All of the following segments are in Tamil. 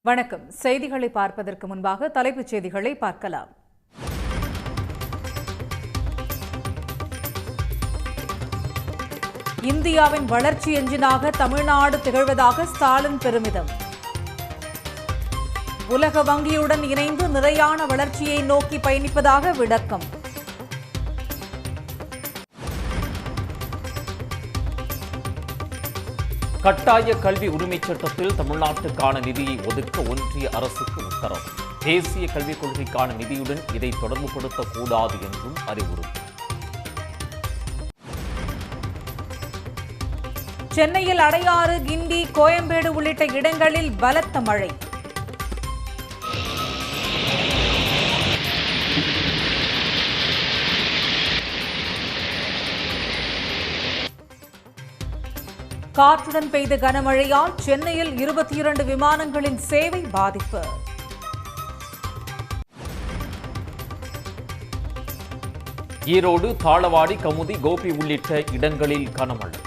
வணக்கம். செய்திகளை பார்ப்பதற்கு முன்பாக தலைப்புச் செய்திகளை பார்க்கலாம். இந்தியாவின் வளர்ச்சி எஞ்சினாக தமிழ்நாடு திகழ்வதாக ஸ்டாலின் பெருமிதம். உலக வங்கியுடன் இணைந்து நிலையான வளர்ச்சியை நோக்கி பயணிப்பதாக விளக்கம். கட்டாய கல்வி உரிமைச் சட்டத்தில் தமிழ்நாட்டுக்கான நிதியை ஒதுக்க ஒன்றிய அரசுக்கு உத்தரவு. தேசிய கல்விக் கொள்கைக்கான நிதியுடன் இதை தொடர்புபடுத்தக்கூடாது என்றும் அறிவுறுத்தல். சென்னையில் அடையாறு, கிண்டி, கோயம்பேடு உள்ளிட்ட இடங்களில் பலத்த மழை. காற்றுடன் பெய்த கனமழையால் சென்னையில் 22 விமானங்களின் சேவை பாதிப்பு. ஈரோடு, தாளவாடி, கமுதி, கோபி உள்ளிட்ட இடங்களில் கனமழை.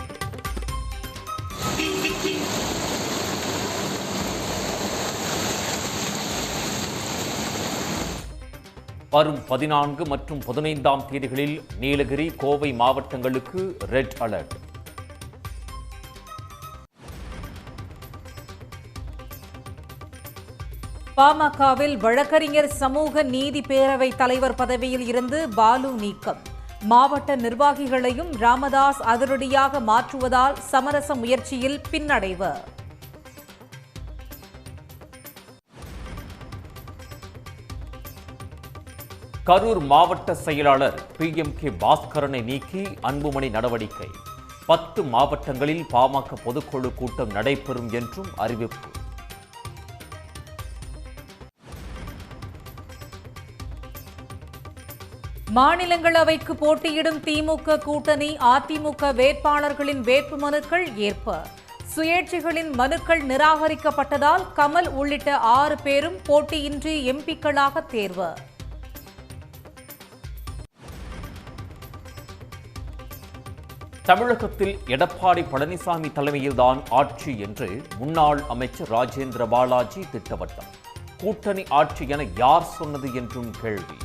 வரும் 14 மற்றும் 15ஆம் தேதிகளில் நீலகிரி, கோவை மாவட்டங்களுக்கு ரெட் அலர்ட். பாமகவில் வழக்கறிஞர் சமூக நீதி பேரவை தலைவர் பதவியில் இருந்து பாலு நீக்கம். மாவட்ட நிர்வாகிகளையும் ராமதாஸ் அதிரடியாக மாற்றுவதால் சமரச முயற்சியில் பின்னடைவு. கரூர் மாவட்ட செயலாளர் PMK பாஸ்கரனை நீக்கி அன்புமணி நடவடிக்கை. 10 மாவட்டங்களில் பாமக பொதுக்குழு கூட்டம் நடைபெறும் என்றும் அறிவிப்பு. மாநிலங்களவைக்கு போட்டியிடும் திமுக கூட்டணி அதிமுக வேட்பாளர்களின் வேட்புமனுக்கள் ஏற்பு. சுயேட்சைகளின் மனுக்கள் நிராகரிக்கப்பட்டதால் கமல் உள்ளிட்ட 6 பேரும் போட்டியின்றி எம்பிக்களாக தேர்வு. தமிழகத்தில் எடப்பாடி பழனிசாமி தலைமையில்தான் ஆட்சி என்று முன்னாள் அமைச்சர் ராஜேந்திர பாலாஜி திட்டவட்டம். கூட்டணி ஆட்சி என யார் சொன்னது என்றும் கேள்வி.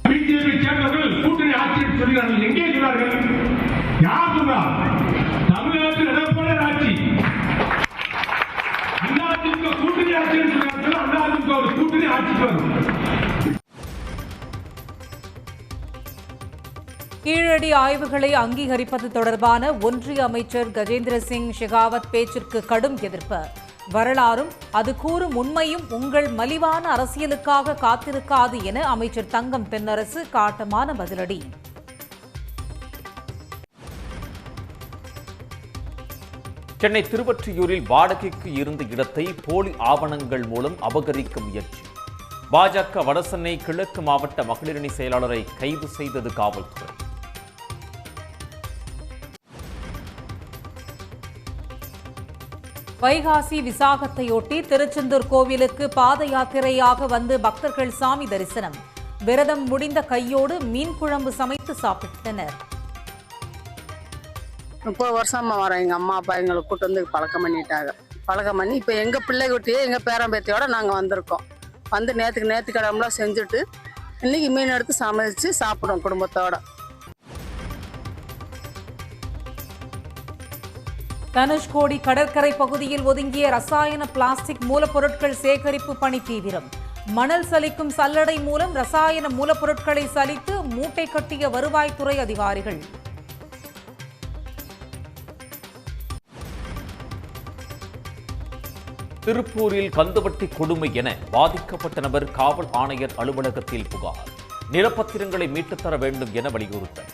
பிஜேபி சேர்ந்தவர்கள் கூட்டணி ஆட்சி சொல்கிறார்கள். எங்கே சொல்றார்கள்? யார் சொன்னார்? தமிழ்நாட்டில் எடப்பாடி ஆட்சி, அதிமுக கூட்டணி ஆட்சி சொல்றார்கள். அதிமுக ஒரு கூட்டணி ஆட்சிக்கு வரும். கீழடி ஆய்வுகளை அங்கீகரிப்பது தொடர்பான ஒன்றிய அமைச்சர் கஜேந்திர சிங் ஷெகாவத் பேச்சிற்கு கடும் எதிர்ப்பு. வரலாறும் அது கூறும் உண்மையும் உங்கள் மலிவான அரசியலுக்காக காத்திருக்காது என அமைச்சர் தங்கம் தென்னரசு காட்டமான பதிலடி. சென்னை திருவொற்றியூரில் வாடகைக்கு இருந்த இடத்தை போலி ஆவணங்கள் மூலம் அபகரிக்க முயற்சி. பாஜக வடசென்னை கிழக்கு மாவட்ட மகளிரணி செயலாளரை கைது செய்தது காவல்துறை. வைகாசி விசாகத்தையொட்டி திருச்செந்தூர் கோவிலுக்கு பாத யாத்திரையாக வந்து பக்தர்கள் சாமி தரிசனம். விரதம் முடிந்த கையோடு மீன் குழம்பு சமைத்து சாப்பிட்டனர். 30 வருஷமா வரோம். எங்கள் அம்மா அப்பா எங்களை கூட்டு வந்து பழக்கம் பண்ணிட்டாங்க. பழக்கம் பண்ணி இப்போ எங்கள் பிள்ளை குட்டியே எங்கள் பேரம்பேத்தியோட நாங்கள் வந்திருக்கோம். வந்து நேற்று கிழமெல்லாம் செஞ்சுட்டு இன்னைக்கு மீன் எடுத்து சமைச்சு சாப்பிடுவோம் குடும்பத்தோட. தனுஷ்கோடி கடற்கரை பகுதியில் ஒதுங்கிய ரசாயன பிளாஸ்டிக் மூலப்பொருட்கள் சேகரிப்பு பணி தீவிரம். மணல் சலிக்கும் சல்லடை மூலம் ரசாயன மூலப்பொருட்களை சலித்து மூட்டை கட்டிய வருவாய்த்துறை அதிகாரிகள். திருப்பூரில் கந்துவட்டி கொடுமை என பாதிக்கப்பட்ட நபர் காவல் ஆணையர் அலுவலகத்தில் புகார். நிலப்பத்திரங்களை மீட்டுத் தர வேண்டும் என வலியுறுத்தல்.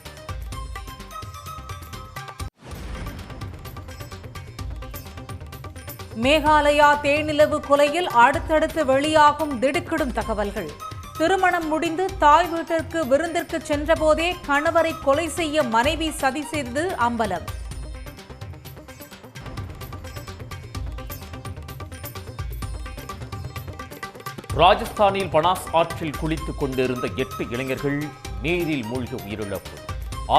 மேகாலயா தேனிலவு கொலையில் அடுத்தடுத்து வெளியாகும் திடுக்கிடும் தகவல்கள். திருமணம் முடிந்து தாய் வீட்டிற்கு விருந்திற்கு சென்றபோதே கணவரை கொலை செய்ய மனைவி சதி செய்தது அம்பலம். ராஜஸ்தானில் பனாஸ் ஆற்றில் குளித்துக் கொண்டிருந்த 8 இளைஞர்கள் நீரில் மூழ்கி உயிரிழப்பு.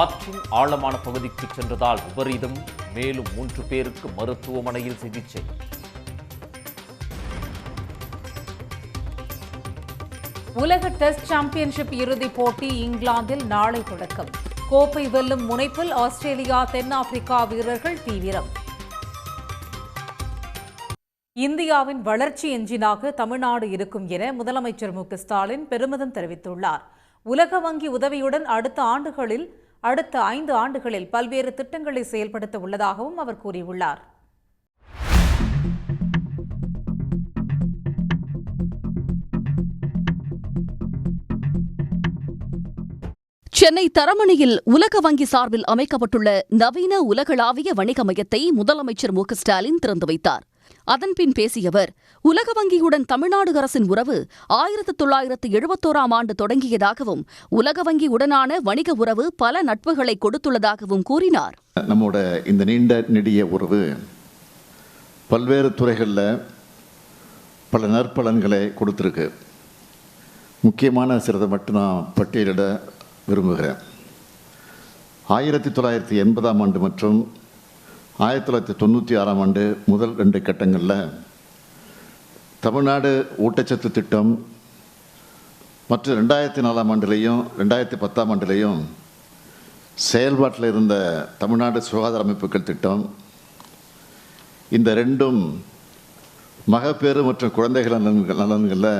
ஆற்றின் ஆழமான பகுதிக்கு சென்றதால் விபரீதம். மேலும் 3 பேருக்கு மருத்துவமனையில் சிகிச்சை. உலக டெஸ்ட் சாம்பியன்ஷிப் இறுதிப் போட்டி இங்கிலாந்தில் நாளை தொடக்கம். கோப்பை வெல்லும் முனைப்பில் ஆஸ்திரேலியா, தென்னாப்பிரிக்கா வீரர்கள் தீவிரம். இந்தியாவின் வளர்ச்சி எஞ்சினாக தமிழ்நாடு இருக்கும் என முதலமைச்சர் மு க ஸ்டாலின் பெருமிதம் தெரிவித்துள்ளார். உலக வங்கி உதவியுடன் அடுத்த 5 ஆண்டுகளில் பல்வேறு திட்டங்களை செயல்படுத்த உள்ளதாகவும் அவர் கூறியுள்ளார். சென்னை தரமணியில் உலக வங்கி சார்பில் அமைக்கப்பட்டுள்ள நவீன உலகளாவிய வணிக மையத்தை முதலமைச்சர் மு க ஸ்டாலின் திறந்து வைத்தார். அதன்பின் பேசிய அவர், உலக வங்கியுடன் தமிழ்நாடு அரசின் உறவு 1971ஆம் ஆண்டு தொடங்கியதாகவும் உலக வங்கியுடனான வணிக உறவு பல நட்புகளை கொடுத்துள்ளதாகவும் கூறினார். நம்மோட இந்த நீண்ட நெடிய உறவு பல்வேறு துறைகளில் பல நற்பலன்களை கொடுத்துருக்கு. முக்கியமான சிலதை மட்டும் நான் பட்டியலிட விரும்புகிறேன். 1980ஆம் ஆண்டு மற்றும் 1996ஆம் ஆண்டு முதல் 2 கட்டங்களில் தமிழ்நாடு ஊட்டச்சத்து திட்டம் மற்றும் 2004ஆம் ஆண்டிலையும் 2010ஆம் ஆண்டிலையும் செயல்பாட்டில் இருந்த தமிழ்நாடு சுகாதார அமைப்புகள் திட்டம், இந்த 2ம் மகப்பேறு மற்றும் குழந்தைகள் நலன்களில்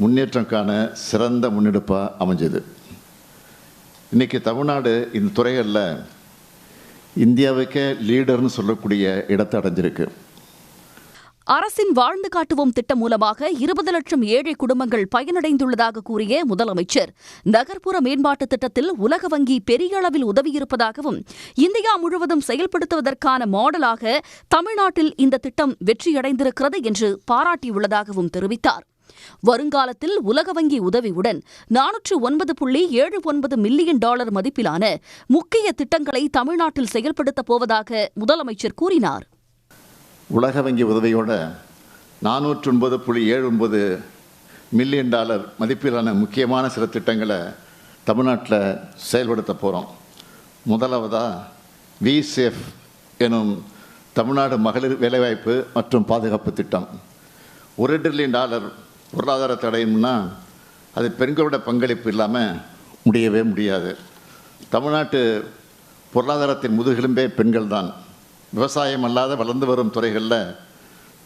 முன்னேற்றம் காண சிறந்த முன்னெடுப்பாக அமைஞ்சது. இன்றைக்கி தமிழ்நாடு இந்த துறைகளில் இந்தியாவுக்கே லீடர்னு சொல்லக்கூடிய இடத்தை அடைஞ்சிருக்கு. அரசின் வாழ்ந்து காட்டுவோம் திட்டம் மூலமாக 20 லட்சம் ஏழை குடும்பங்கள் பயனடைந்துள்ளதாக கூறிய முதலமைச்சர், நகர்ப்புற மேம்பாட்டு திட்டத்தில் உலக வங்கி பெரிய அளவில் உதவியிருப்பதாகவும் இந்தியா முழுவதும் செயல்படுத்துவதற்கான மாடலாக தமிழ்நாட்டில் இந்த திட்டம் வெற்றியடைந்திருக்கிறது என்று பாராட்டியுள்ளதாகவும் தெரிவித்தார். வருங்காலத்தில் உலக வங்கி உதவியுடன் 409.79 மில்லியன் டாலர் மதிப்பிலான முக்கிய திட்டங்களை தமிழ்நாட்டில் செயல்படுத்தப் போவதாக முதலமைச்சர் கூறினார். உலக வங்கி உதவியோட 409.79 மில்லியன் டாலர் மதிப்பிலான முக்கியமான சில திட்டங்களை தமிழ்நாட்டில் செயல்படுத்த போகிறோம். முதலாவதாக விசேஃப் எனும் தமிழ்நாடு மகளிர் வேலைவாய்ப்பு மற்றும் பாதுகாப்பு திட்டம். $1 டிரில்லியன் பொருளாதார தடையும்னா அது பெண்களோட பங்களிப்பு இல்லாமல் முடியவே முடியாது. தமிழ்நாட்டு பொருளாதாரத்தின் முதுகெலும்பே பெண்கள் தான். விவசாயம் அல்லாத வளர்ந்து வரும் துறைகளில்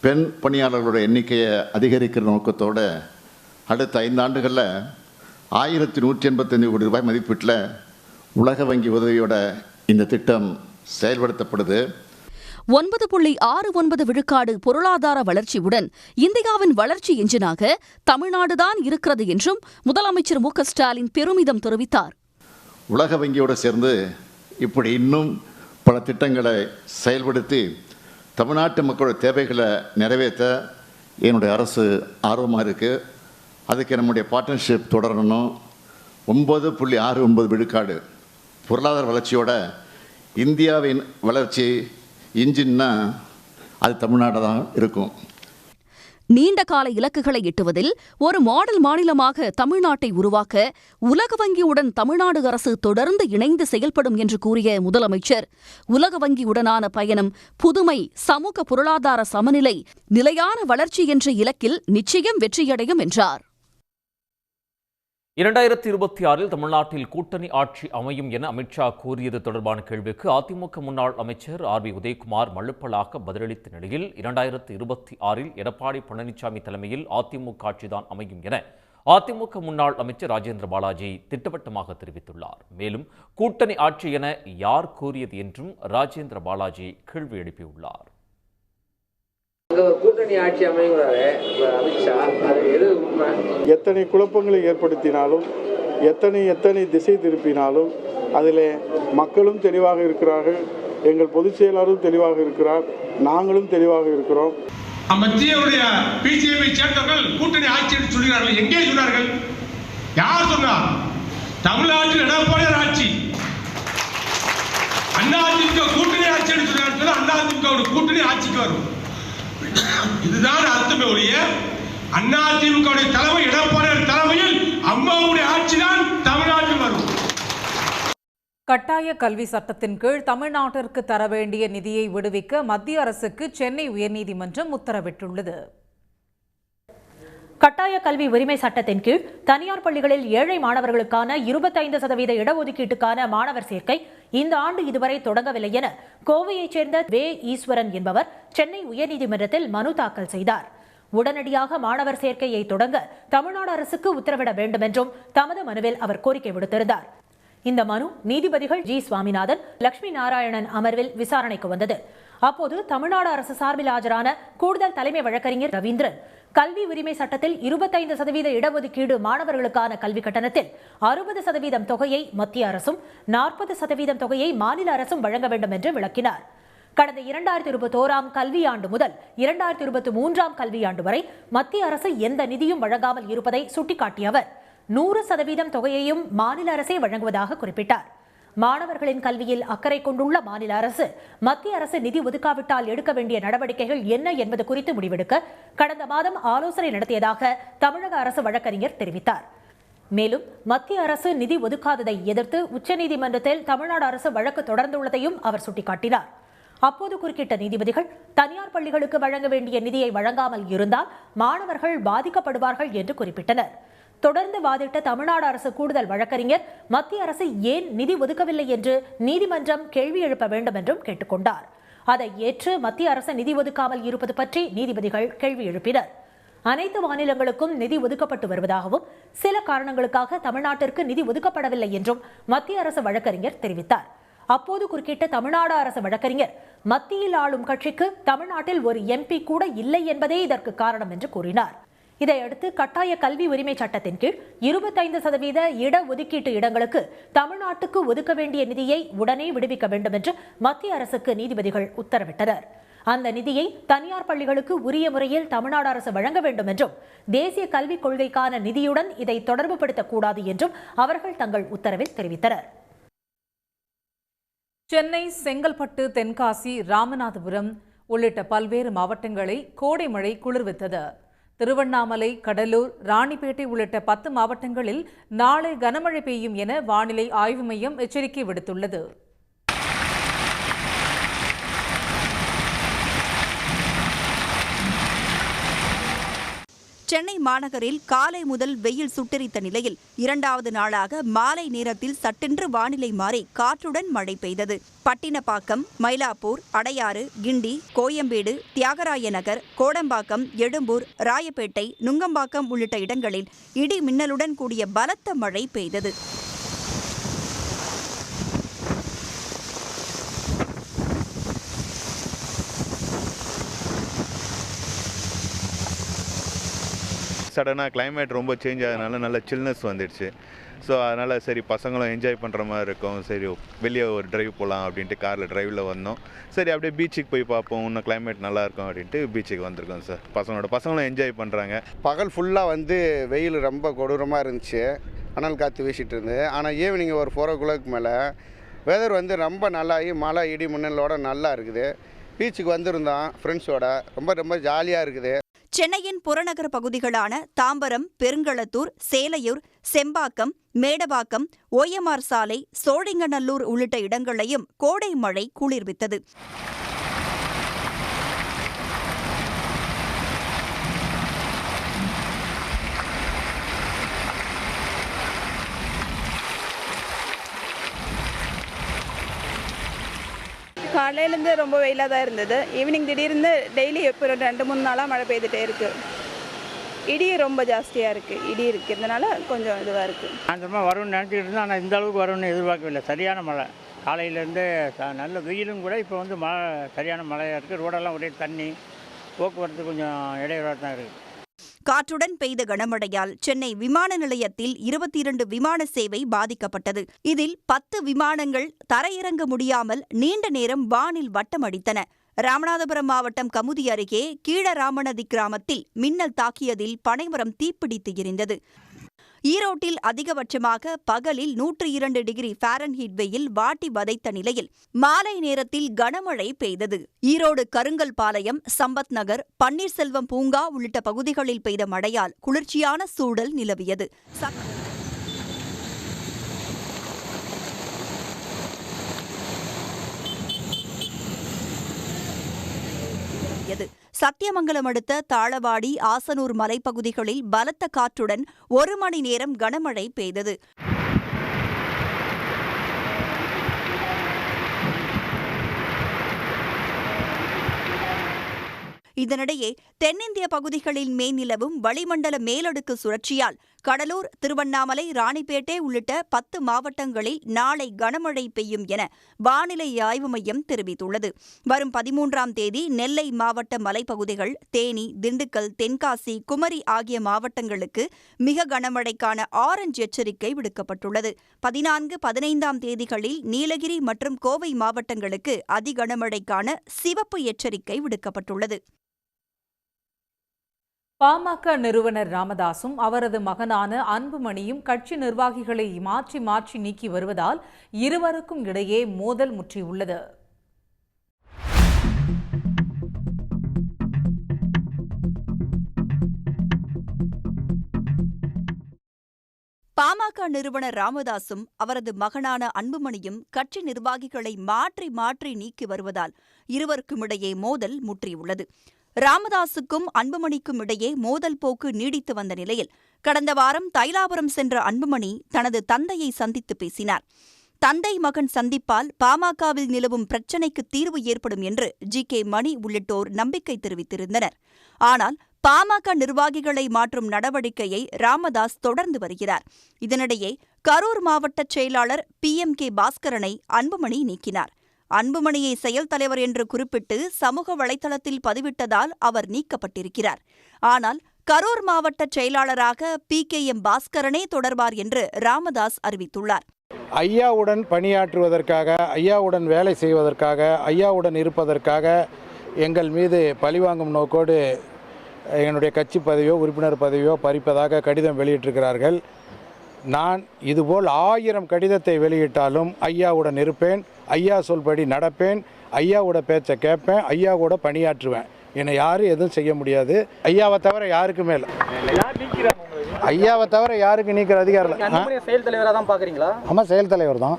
பெண் பணியாளர்களோட எண்ணிக்கையை அதிகரிக்கிற நோக்கத்தோடு அடுத்த 5 ஆண்டுகளில் 1185 கோடி ரூபாய் மதிப்பீட்டில் உலக வங்கி உதவியோட இந்த திட்டம் செயல்படுத்தப்படுது. 9.69 விழுக்காடு பொருளாதார வளர்ச்சியுடன் இந்தியாவின் வளர்ச்சி எஞ்சினாக தமிழ்நாடுதான் இருக்கிறது என்றும் முதலமைச்சர் மு க ஸ்டாலின் பெருமிதம் தெரிவித்தார். உலக வங்கியோடு சேர்ந்து இப்படி இன்னும் பல திட்டங்களை செயல்படுத்தி தமிழ்நாட்டு மக்களோட தேவைகளை நிறைவேற்ற என்னுடைய அரசு ஆர்வமாக இருக்குது. அதுக்கு நம்முடைய பார்ட்னர்ஷிப் தொடரணும். 9.69 விழுக்காடு பொருளாதார வளர்ச்சியோட இந்தியாவின் வளர்ச்சி இன்ஜின்னா அது தமிழ்நாடு தான் இருக்கும். நீண்ட கால இலக்குகளை எட்டுவதில் ஒரு மாடல் மாநிலமாக தமிழ்நாட்டை உருவாக்க உலக வங்கியுடன் தமிழ்நாடு அரசு தொடர்ந்து இணைந்து செயல்படும் என்று கூறிய முதலமைச்சர், உலக வங்கியுடனான பயணம் புதுமை, சமூக பொருளாதார சமநிலை, நிலையான வளர்ச்சி என்ற இலக்கில் நிச்சயம் வெற்றியடையும் என்றார். 2026இல் தமிழ்நாட்டில் கூட்டணி ஆட்சி அமையும் என அமித்ஷா கூறியது தொடர்பான கேள்விக்கு அதிமுக முன்னாள் அமைச்சர் RB உதயகுமார் மழுப்பலாக பதிலளித்த நிலையில் 2026இல் எடப்பாடி பழனிசாமி தலைமையில் அதிமுக ஆட்சிதான் அமையும் என அதிமுக முன்னாள் அமைச்சர் ராஜேந்திர பாலாஜி திட்டவட்டமாக தெரிவித்துள்ளார். மேலும் கூட்டணி ஆட்சி என யார் கூறியது என்றும் ராஜேந்திர பாலாஜி கேள்வி எழுப்பியுள்ளார். கூட்டணி ஆட்சி அமைகிறாரே அமித்ஷா, அது எது உண்மை? எத்தனை குழப்பங்களை ஏற்படுத்தினாலும், எத்தனை திசை திருப்பினாலும் அதில் மக்களும் தெளிவாக இருக்கிறார்கள், எங்கள் பொதுச் செயலாளரும் தெளிவாக இருக்கிறார், நாங்களும் தெளிவாக இருக்கிறோம். மத்திய பிஜேபி சேர்ந்தவர்கள் கூட்டணி ஆட்சி என்று சொல்கிறார்கள். எங்கே சொன்னார்கள்? யார் சொன்னார்? தமிழ்நாட்டில் எடப்பாடியார் ஆட்சி. அதிமுக கூட்டணி ஆட்சி என்று சொன்னார்கள். அதிமுக கூட்டணி ஆட்சிக்கு வரும். இதுதான் அர்த்தமே ஒழிய அதிமுக தலைமை எடப்பாடியார் தலைமையில் அம்மாவுடைய ஆட்சிதான் தமிழ்நாட்டில் வரும். கட்டாய கல்வி சட்டத்தின் கீழ் தமிழ்நாட்டிற்கு தர வேண்டிய நிதியை விடுவிக்க மத்திய அரசுக்கு சென்னை உயர்நீதிமன்றம் உத்தரவிட்டுள்ளது. கட்டாய கல்வி உரிமை சட்டத்தின் கீழ் தனியார் பள்ளிகளில் ஏழை மாணவர்களுக்கான 25% இடஒதுக்கீட்டுக்கான மாணவர் சேர்க்கை இந்த ஆண்டு இதுவரை தொடங்கவில்லை என கோவையைச் சேர்ந்த வே ஈஸ்வரன் என்பவர் சென்னை உயர்நீதிமன்றத்தில் மனு தாக்கல் செய்தார். உடனடியாக மாணவர் சேர்க்கையை தொடங்க தமிழ்நாடு அரசுக்கு உத்தரவிட வேண்டும் என்றும் தமது மனுவில் அவர் கோரிக்கை விடுத்திருந்தார். இந்த மனு நீதிபதிகள் ஜி சுவாமிநாதன், லட்சுமி நாராயணன் அமர்வில் விசாரணைக்கு வந்தது. அப்போது தமிழ்நாடு அரசு சார்பில் ஆஜரான கூடுதல் தலைமை வழக்கறிஞர் ரவீந்திரன், கல்வி உரிமை சட்டத்தில் 25% இடஒதுக்கீடு மாணவர்களுக்கான கல்வி கட்டணத்தில் 60% தொகையை மத்திய அரசும் 40% தொகையை மாநில அரசும் வழங்க வேண்டும் என்று விளக்கினார். கடந்த 2021ஆம் கல்வியாண்டு முதல் 2023ஆம் கல்வியாண்டு வரை மத்திய அரசு எந்த நிதியும் வழங்காமல் இருப்பதை சுட்டிக்காட்டிய அவர் 100% தொகையையும் மாநில அரசே வழங்குவதாக குறிப்பிட்டார். மாணவர்களின் கல்வியில் அக்கறை கொண்டுள்ள மாநில அரசு மத்திய அரசு நிதி ஒதுக்காவிட்டால் எடுக்க வேண்டிய நடவடிக்கைகள் என்ன என்பது குறித்து முடிவெடுக்க கடந்த மாதம் ஆலோசனை நடத்தியதாக தமிழக அரசு வழக்கறிஞர் தெரிவித்தார். மேலும் மத்திய அரசு நிதி ஒதுக்காததை எதிர்த்து உச்சநீதிமன்றத்தில் தமிழ்நாடு அரசு வழக்கு தொடர்ந்துள்ளதையும் அவர் சுட்டிக்காட்டினார். அப்போது குறுக்கிட்ட நீதிபதிகள், தனியார் பள்ளிகளுக்கு வழங்க வேண்டிய நிதியை வழங்காமல் இருந்தால் மாணவர்கள் பாதிக்கப்படுவார்கள் என்று குறிப்பிட்டனர். தொடர்ந்து வாதிட்ட தமிழ்நாடு அரசு கூடுதல் வழக்கறிஞர் மத்திய அரசு ஏன் நிதி ஒதுக்கவில்லை என்று நீதிமன்றம் கேள்வி எழுப்ப வேண்டும் என்றும் கேட்டுக்கொண்டார். அதை ஏற்று மத்திய அரசு நிதி ஒதுக்காமல் இருப்பது பற்றி நீதிபதிகள் கேள்வி எழுப்பினர். அனைத்து மாநிலங்களுக்கும் நிதி ஒதுக்கப்பட்டு வருவதாகவும் சில காரணங்களுக்காக தமிழ்நாட்டிற்கு நிதி ஒதுக்கப்படவில்லை என்றும் மத்திய அரசு வழக்கறிஞர் தெரிவித்தார். அப்போது குறுக்கிட்ட தமிழ்நாடு அரசு வழக்கறிஞர், மத்தியில் ஆளும் கட்சிக்கு தமிழ்நாட்டில் ஒரு எம்பி கூட இல்லை என்பதே இதற்கு காரணம் என்று கூறினார். இதையடுத்து கட்டாய கல்வி உரிமை சட்டத்தின் கீழ் 25% இடஒதுக்கீட்டு இடங்களுக்கு தமிழ்நாட்டுக்கு ஒதுக்க வேண்டிய நிதியை உடனே விடுவிக்க வேண்டும் என்று மத்திய அரசுக்கு நீதிபதிகள் உத்தரவிட்டனர். அந்த நிதியை தனியார் பள்ளிகளுக்கு உரிய முறையில் தமிழ்நாடு அரசு வழங்க வேண்டும் என்றும் தேசிய கல்விக் கொள்கைக்கான நிதியுடன் இதை தொடர்புபடுத்தக்கூடாது என்றும் அவர்கள் தங்கள் உத்தரவில் தெரிவித்தனர். சென்னை, செங்கல்பட்டு, தென்காசி, ராமநாதபுரம் உள்ளிட்ட பல்வேறு மாவட்டங்களை கோடை மழை குளிர்வித்தது. திருவண்ணாமலை, கடலூர், ராணிப்பேட்டை உள்ளிட்ட 10 மாவட்டங்களில் நாளை கனமழை பெய்யும் என வானிலை ஆய்வு மையம் எச்சரிக்கை விடுத்துள்ளது. சென்னை மாநகரில் காலை முதல் வெயில் சுட்டெரித்த நிலையில் 2வது நாளாக மாலை நேரத்தில் சட்டென்று வானிலை மாறி காற்றுடன் மழை பெய்தது. பட்டினப்பாக்கம், மயிலாப்பூர், அடையாறு, கிண்டி, கோயம்பேடு, தியாகராய நகர், கோடம்பாக்கம், எழும்பூர், ராயப்பேட்டை, நுங்கம்பாக்கம் உள்ளிட்ட இடங்களில் இடி மின்னலுடன் கூடிய பலத்த மழை பெய்தது. சடனாக கிளைமேட் ரொம்ப சேஞ்ச் ஆகிறதுனால நல்ல சில்னஸ் வந்துடுச்சு. ஸோ அதனால் சரி பசங்களும் என்ஜாய் பண்ணுற மாதிரி இருக்கும். சரி வெளியே ஒரு ட்ரைவ் போகலாம் அப்படின்ட்டு காரில் ட்ரைவில் வந்தோம். சரி அப்படியே பீச்சுக்கு போய் பார்ப்போம், இன்னும் கிளைமேட் நல்லாயிருக்கும் அப்படின்ட்டு பீச்சுக்கு வந்திருக்கோம் சார். பசங்களும் என்ஜாய் பண்ணுறாங்க. பகல் ஃபுல்லாக வந்து வெயில் ரொம்ப கொடூரமாக இருந்துச்சு, அனல் காற்று வீசிட்டு இருந்தது. ஆனால் ஈவினிங் ஒரு 4 o'clock மேலே வெதர் வந்து ரொம்ப நல்லாகி மழை இடி மின்னலோட நல்லா இருக்குது. பீச்சுக்கு வந்திருந்தோம் ஃப்ரெண்ட்ஸோட, ரொம்ப ஜாலியாக இருக்குது. சென்னையின் புறநகர் பகுதிகளான தாம்பரம், பெருங்களத்தூர், சேலையூர், செம்பாக்கம், மேடவாக்கம், OMR சாலை, சோழிங்கநல்லூர் உள்ளிட்ட இடங்களையும் கோடை மழை குளிர்வித்தது. காலையிலேருந்து ரொம்ப வெயிலாக தான் இருந்தது. ஈவினிங் திடீர்னு டெய்லி எப்போ 2-3 நாளாக மழை பெய்துகிட்டே இருக்குது. இடி ரொம்ப ஜாஸ்தியாக இருக்குது. இடி இருக்கிறதுனால கொஞ்சம் இதுவாக இருக்குது. சாயந்தரமாக வரும்னு நினச்சிக்கிட்டு இருந்தோம், ஆனால் இந்த அளவுக்கு வரும்னு எதிர்பார்க்கவில்லை. சரியான மழை. காலையிலேருந்து நல்ல வெயிலும் கூட இப்போ வந்து மழை, சரியான மழையாக இருக்குது. ரோடெல்லாம் ஒரே தண்ணி, போக்குவரத்து கொஞ்சம் இடையூறாக தான் இருக்குது. காற்றுடன் பெய்த கனமழையால் சென்னை விமான நிலையத்தில் 22 விமான சேவை பாதிக்கப்பட்டது. இதில் 10 விமானங்கள் தரையிறங்க முடியாமல் நீண்ட நேரம் வானில் வட்டமடித்தன. ராமநாதபுரம் மாவட்டம் கமுதி அருகே கீழராமநதி கிராமத்தில் மின்னல் தாக்கியதில் பனைமரம் தீப்பிடித்து எரிந்தது. ஈரோட்டில் அதிகபட்சமாக பகலில் 102 டிகிரி ஃபாரன்ஹீட் வெயில் வாட்டி வதைத்த நிலையில் மாலை நேரத்தில் கனமழை பெய்தது. ஈரோடு கருங்கல்பாளையம், சம்பத் நகர், பன்னீர்செல்வம் பூங்கா உள்ளிட்ட பகுதிகளில் பெய்த மழையால் குளிர்ச்சியான சூழல் நிலவியது. சத்தியமங்கலம் அடுத்த தாளவாடி, ஆசனூர் மலைப்பகுதிகளில் பலத்த காற்றுடன் 1 மணி நேரம் கனமழை பெய்தது. இதனிடையே தென்னிந்திய பகுதிகளில் மேல்நிலவும் வளிமண்டல மேலடுக்கு சுழற்சியால் கடலூர், திருவண்ணாமலை, ராணிப்பேட்டை உள்ளிட்ட 10 மாவட்டங்களில் நாளை கனமழை பெய்யும் என வானிலை ஆய்வு மையம் தெரிவித்துள்ளது. வரும் 13ஆம் தேதி நெல்லை மாவட்ட மலைப்பகுதிகள், தேனி, திண்டுக்கல், தென்காசி, குமரி ஆகிய மாவட்டங்களுக்கு மிக கனமழைக்கான ஆரஞ்ச் எச்சரிக்கை விடுக்கப்பட்டுள்ளது. 14, 15ஆம் தேதிகளில் நீலகிரி மற்றும் கோவை மாவட்டங்களுக்கு அதிகனமழைக்கான சிவப்பு எச்சரிக்கை விடுக்கப்பட்டுள்ளது. பாமக நிறுவனர் ராமதாசும் அவரது மகனான அன்புமணியும் கட்சி நிர்வாகிகளை மாற்றி மாற்றி நீக்கி வருவதால் இருவருக்கும் இடையே மோதல் முற்றியுள்ளது. பாமக நிறுவனர் ராமதாசும் அவரது மகனான அன்புமணியும் கட்சி நிர்வாகிகளை மாற்றி மாற்றி நீக்கி வருவதால் இருவருக்கும் இடையே மோதல் முற்றியுள்ளது. ராமதாசுக்கும் அன்புமணிக்கும் இடையே மோதல் போக்கு நீடித்து வந்த நிலையில் கடந்த வாரம் தைலாபுரம் சென்ற அன்புமணி தனது தந்தையை சந்தித்து பேசினார். தந்தை மகன் சந்திப்பால் பாமகவில் நிலவும் பிரச்சினைக்கு தீர்வு ஏற்படும் என்று ஜி.கே. மணி உள்ளிட்டோர் நம்பிக்கை தெரிவித்திருந்தனர். ஆனால் பாமக நிர்வாகிகளை மாற்றும் நடவடிக்கையை ராமதாஸ் தொடர்ந்து வருகிறார். இதனிடையே கரூர் மாவட்ட செயலாளர் PM.K. பாஸ்கரனை அன்புமணி நீக்கினார். அன்புமணியை செயல் தலைவர் என்று குறிப்பிட்டு சமூக வலைதளத்தில் பதிவிட்டதால் அவர் நீக்கப்பட்டிருக்கிறார். ஆனால் கரூர் மாவட்ட செயலாளராக PKM பாஸ்கரனே தொடர்வார் என்று ராமதாஸ் அறிவித்துள்ளார். ஐயாவுடன் பணியாற்றுவதற்காக, ஐயாவுடன் வேலை செய்வதற்காக, ஐயாவுடன் இருப்பதற்காக எங்கள் மீது பழிவாங்கும் நோக்கோடு என்னுடைய கட்சி பதவியோ உறுப்பினர் பதவியோ பறிப்பதாக கடிதம் வெளியிட்டிருக்கிறார்கள். நான் இதுபோல் 1000 கடிதத்தை வெளியிட்டாலும் ஐயாவுடன் இருப்பேன், ஐயா சொல்படி நடப்பேன், ஐயாவோட பேச்சை கேட்பேன், ஐயாவோட பணியாற்றுவேன். என்னை யாரும் எதுவும் செய்ய முடியாது. ஐயாவை தவிர யாருக்குமே இல்லை. ஐயாவை தவிர யாருக்கு நீக்கிற அதிகாரம் இல்லை. செயல் தலைவராக தான் பார்க்குறீங்களா? ஆமாம், செயல் தலைவர் தான்.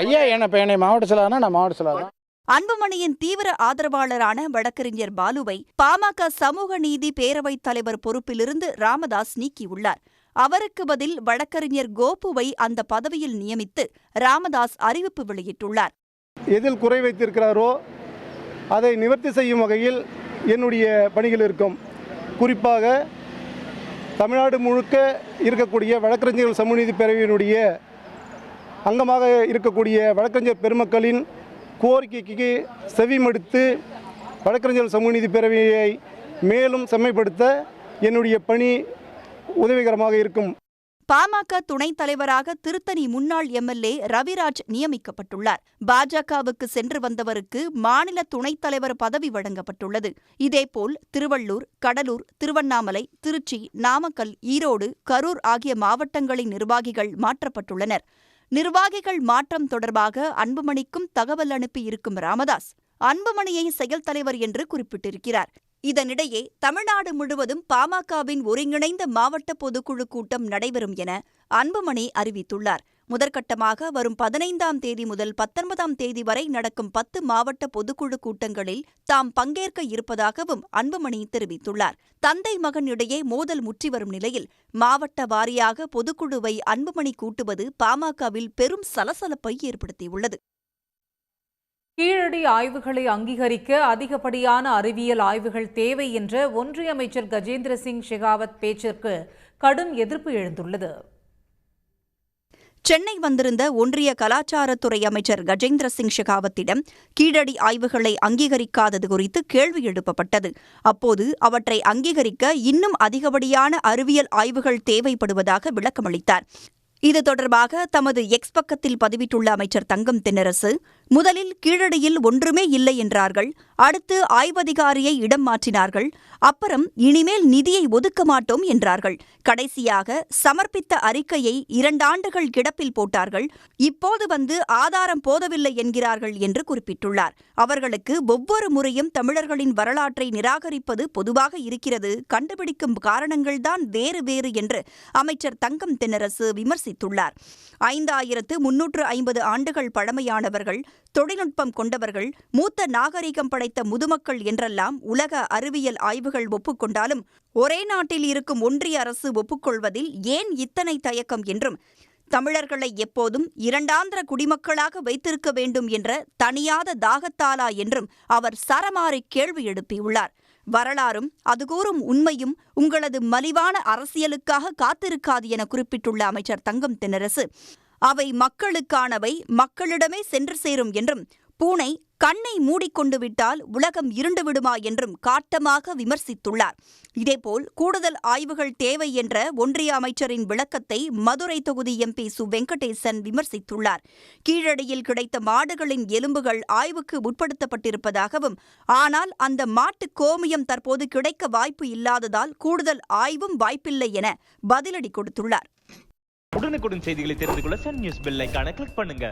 ஐயா என்னை மாவட்ட செயலாளர்னா நான் மாவட்ட செயலாளர் தான். அன்புமணியின் தீவிர ஆதரவாளரான வழக்கறிஞர் பாலுவை பாமக சமூக நீதி பேரவைத் தலைவர் பொறுப்பிலிருந்து ராமதாஸ் நீக்கியுள்ளார். அவருக்கு பதில் வழக்கறிஞர் கோபுவை அந்த பதவியில் நியமித்து ராமதாஸ் அறிவிப்பு வெளியிட்டுள்ளார். எதில் குறை வைத்திருக்கிறாரோ அதை நிவர்த்தி செய்யும் வகையில் என்னுடைய பணிகள் இருக்கும். குறிப்பாக தமிழ்நாடு முழுக்க இருக்கக்கூடிய வழக்கறிஞர்கள் சமூக நீதி பேரவையினுடைய அங்கமாக இருக்கக்கூடிய வழக்கறிஞர் பெருமக்களின் கோரிக்கைக்கு செவிமடுத்து வழக்கறிஞர் சமூக நீதி பேரவையை மேலும் செம்மைப்படுத்த என்னுடைய பணி உதவிகரமாக இருக்கும். பாமக துணைத் தலைவராக திருத்தணி முன்னாள் MLA ரவிராஜ் நியமிக்கப்பட்டுள்ளார். பாஜகவுக்கு சென்று வந்தவருக்கு மாநில துணைத் தலைவர் பதவி வழங்கப்பட்டுள்ளது. இதேபோல் திருவள்ளூர், கடலூர், திருவண்ணாமலை, திருச்சி, நாமக்கல், ஈரோடு, கரூர் ஆகிய மாவட்டங்களின் நிர்வாகிகள் மாற்றப்பட்டுள்ளனர். நிர்வாகிகள் மாற்றம் தொடர்பாக அன்புமணிக்கும் தகவல் அனுப்பியிருக்கும் ராமதாஸ் அன்புமணியை செயல் தலைவர் என்று குறிப்பிட்டிருக்கிறார். இதனிடையே தமிழ்நாடு முழுவதும் பாமகவின் ஒருங்கிணைந்த மாவட்ட பொதுக்குழு கூட்டம் நடைபெறும் என அன்புமணி அறிவித்துள்ளார். முதற்கட்டமாக வரும் 15ஆம் தேதி முதல் 19ஆம் தேதி வரை நடக்கும் 10 மாவட்ட பொதுக்குழு கூட்டங்களில் தாம் பங்கேற்க இருப்பதாகவும் அன்புமணி தெரிவித்துள்ளார். தந்தை மகன் இடையே மோதல் முற்றி வரும் நிலையில் மாவட்ட வாரியாக பொதுக்குழுவை அன்புமணி கூட்டுவது பாமகவில் பெரும் சலசலப்பை ஏற்படுத்தியுள்ளது. கீழடி ஆய்வுகளை அங்கீகரிக்க அதிகப்படியான அறிவியல் ஆய்வுகள் தேவை என்ற ஒன்றிய அமைச்சர் கஜேந்திர சிங் ஷெகாவத் பேச்சிற்கு கடும் எதிர்ப்பு எழுந்துள்ளது. சென்னை வந்திருந்த ஒன்றிய கலாச்சாரத்துறை அமைச்சர் கஜேந்திர சிங் ஷெகாவத்திடம் கீழடி ஆய்வுகளை அங்கீகரிக்காதது குறித்து கேள்வி எழுப்பப்பட்டது. அப்போது அவற்றை அங்கீகரிக்க இன்னும் அதிகப்படியான அறிவியல் ஆய்வுகள் தேவைப்படுவதாக விளக்கமளித்தார். இது தொடர்பாக தமது எக்ஸ் பக்கத்தில் பதிவிட்டுள்ள அமைச்சர் தங்கம் தென்னரசு, முதலில் கீழடியில் ஒன்றுமே இல்லை என்றார்கள், அடுத்து ஆய்வதிகாரியை இடம் மாற்றினார்கள், அப்புறம் இனிமேல் நிதியை ஒதுக்க மாட்டோம் என்றார்கள், கடைசியாக சமர்ப்பித்த அறிக்கையை 2 ஆண்டுகள் கிடப்பில் போட்டார்கள், இப்போது வந்து ஆதாரம் போதவில்லை என்கிறார்கள் என்று குறிப்பிட்டுள்ளார். அவர்களுக்கு ஒவ்வொரு முறையும் தமிழர்களின் வரலாற்றை நிராகரிப்பது பொதுவாக இருக்கிறது, கண்டுபிடிக்கும் காரணங்கள்தான் வேறு வேறு என்று அமைச்சர் தங்கம் தென்னரசு விமர்சித்தார். விமர்சித்துள்ளார். 5350 ஆண்டுகள் பழமையானவர்கள், தொழில்நுட்பம் கொண்டவர்கள், மூத்த நாகரிகம் படைத்த முதுமக்கள் என்றெல்லாம் உலக அறிவியல் ஆய்வுகள் ஒப்புக்கொண்டாலும் ஒரே நாட்டில் இருக்கும் ஒன்றிய அரசு ஒப்புக்கொள்வதில் ஏன் இத்தனை தயக்கம் என்றும், தமிழர்களை எப்போதும் இரண்டாந்திர குடிமக்களாக வைத்திருக்க வேண்டும் என்ற தணியாத தாகத்தாலா என்றும் அவர் சரமாரி கேள்வி எழுப்பியுள்ளார். வரலாறும் அது கூறும் உண்மையும் உங்களது மலிவான அரசியலுக்காக காத்திருக்காது என குறிப்பிட்டுள்ள அமைச்சர் தங்கம் தென்னரசு, அவை மக்களுக்கானவை, மக்களிடமே சென்று சேரும் என்றும், பூனை கண்ணை மூடிக்கொண்டு விட்டால் உலகம் இருண்டுவிடுமா என்றும் காட்டமாக விமர்சித்துள்ளார். இதேபோல் கூடுதல் ஆய்வுகள் தேவை என்ற ஒன்றிய அமைச்சரின் விளக்கத்தை மதுரை தொகுதி MP சு வெங்கடேசன் விமர்சித்துள்ளார். கீழடியில் கிடைத்த மாடுகளின் எலும்புகள் ஆய்வுக்கு உட்படுத்தப்பட்டிருப்பதாகவும், ஆனால் அந்த மாட்டு கோமியம் தற்போது கிடைக்க வாய்ப்பு இல்லாததால் கூடுதல் ஆய்வும் வாய்ப்பில்லை என பதிலடி கொடுத்துள்ளார். உடனுக்குடன் செய்திகளை தெரிந்து கொள்ள சன் நியூஸ் பெல் ஐகானை கிளிக் பண்ணுங்க.